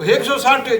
160